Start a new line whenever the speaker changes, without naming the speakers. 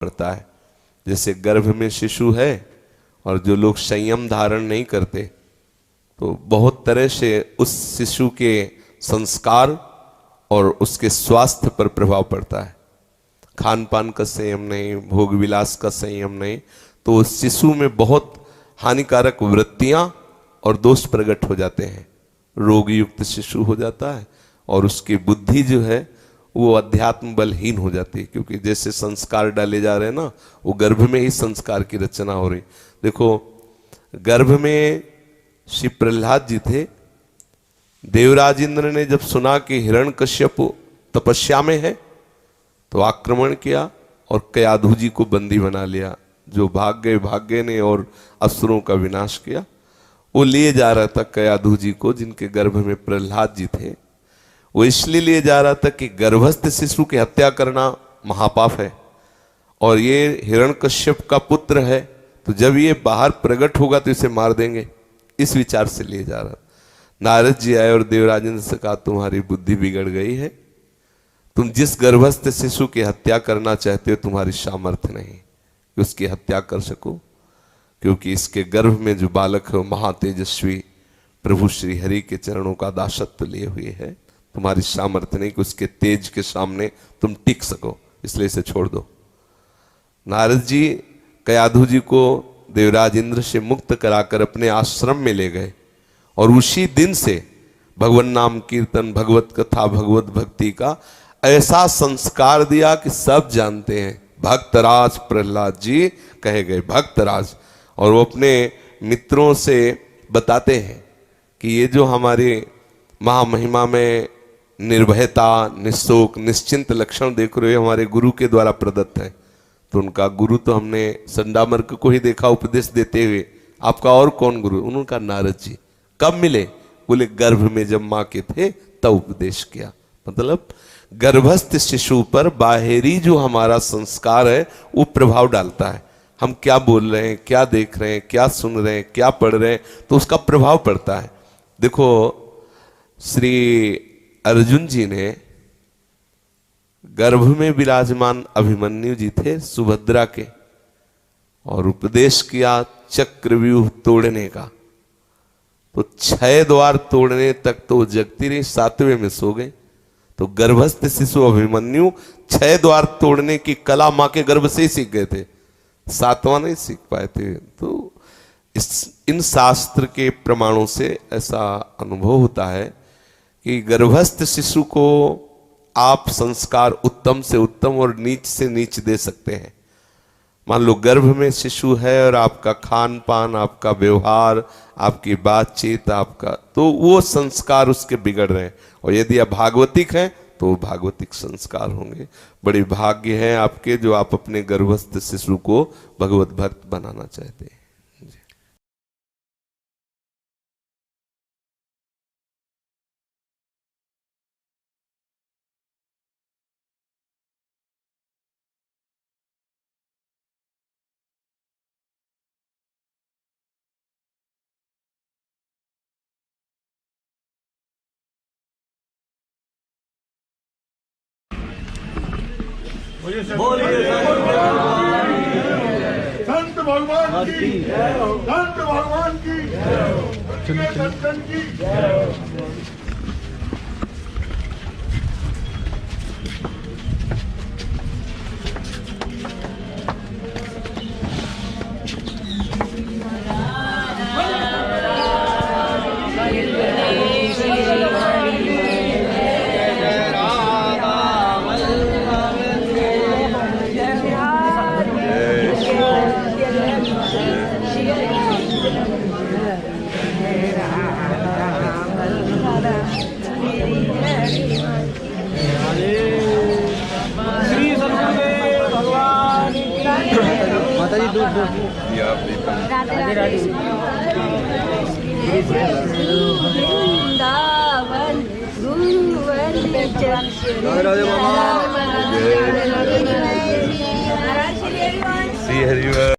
पड़ता है। जैसे गर्भ में शिशु है और जो लोग संयम धारण नहीं करते तो बहुत तरह से उस शिशु के संस्कार और उसके स्वास्थ्य पर प्रभाव पड़ता है। खान पान का संयम नहीं, भोग विलास का संयम नहीं, तो उस शिशु में बहुत हानिकारक वृत्तियां और दोष प्रकट हो जाते हैं। रोग युक्त शिशु हो जाता है और उसकी बुद्धि जो है वो अध्यात्म बलहीन हो जाती है, क्योंकि जैसे संस्कार डाले जा रहे हैं ना, वो गर्भ में ही संस्कार की रचना हो रही। देखो, गर्भ में श्री प्रहलाद जी थे। देवराज इंद्र ने जब सुना कि हिरण्यकश्यप तपस्या में है तो आक्रमण किया और कयाधु जी को बंदी बना लिया। जो भाग्य ने और असुरों का विनाश किया। वो लिए जा रहा था कयाधु जी को, जिनके गर्भ में प्रहलाद जी थे। वो इसलिए लिए जा रहा था कि गर्भस्थ शिशु की हत्या करना महापाप है और ये हिरण्यकश्यप का पुत्र है, तो जब ये बाहर प्रकट होगा तो इसे मार देंगे, इस विचार से लिए जा रहा। नारद जी आए और देवराजेंद्र से कहा, तुम्हारी बुद्धि बिगड़ गई है, तुम जिस गर्भस्थ शिशु की हत्या करना चाहते हो तुम्हारी सामर्थ्य नहीं कि उसकी हत्या कर सको, क्योंकि इसके गर्भ में जो बालक है वो महातेजस्वी प्रभु श्री हरि के चरणों का दासत्व लिए हुए है। तुम्हारी सामर्थ्य नहीं कि उसके तेज के सामने तुम टिक सको, इसलिए इसे छोड़ दो। नारद जी कयाधु जी को देवराज इंद्र से मुक्त कराकर अपने आश्रम में ले गए और उसी दिन से भगवान नाम कीर्तन, भगवत कथा, भगवत भक्ति का ऐसा संस्कार दिया कि सब जानते हैं भक्तराज प्रहलाद जी कहे गए, भक्तराज। और वो अपने मित्रों से बताते हैं कि ये जो हमारे महामहिमा में निर्भयता, निशोक, निश्चिंत लक्षण देख रहे हो, हमारे गुरु के द्वारा प्रदत्त है। तो उनका गुरु तो हमने संडामर्क को ही देखा उपदेश देते हुए, आपका और कौन गुरु? उनका नारद जी। कब मिले? बोले गर्भ में जब माँ के थे तब उपदेश किया। मतलब गर्भस्थ शिशु पर बाहरी जो हमारा संस्कार है वो प्रभाव डालता है। हम क्या बोल रहे हैं, क्या देख रहे हैं, क्या सुन रहे हैं, क्या पढ़ रहे हैं, तो उसका प्रभाव पड़ता है। देखो, श्री अर्जुन जी ने गर्भ में विराजमान अभिमन्यु जी थे सुभद्रा के, और उपदेश किया चक्रव्यूह तोड़ने का। तो 6 द्वार तोड़ने तक तो जगती रही, 7वें में सो गए। तो गर्भस्थ शिशु अभिमन्यु 6 द्वार तोड़ने की कला मां के गर्भ से ही सीख गए थे, 7वां नहीं सीख पाए थे। तो इन शास्त्र के प्रमाणों से ऐसा अनुभव होता है कि गर्भस्थ शिशु को आप संस्कार उत्तम से उत्तम और नीच से नीच दे सकते हैं। मान लो गर्भ में शिशु है और आपका खान पान, आपका व्यवहार, आपकी बातचीत, आपका, तो वो संस्कार उसके बिगड़ रहे हैं। और यदि आप भागवतिक हैं तो भागवतिक संस्कार होंगे। बड़ी भाग्य है आपके जो आप अपने गर्भस्थ शिशु को भगवत भक्त बनाना चाहते हैं।
संत भगवान की, संत भगवान की, सज्जन की।
माताजी दूर दूर
राधे राधे। वृंदावन गुरुवर
श्री हरि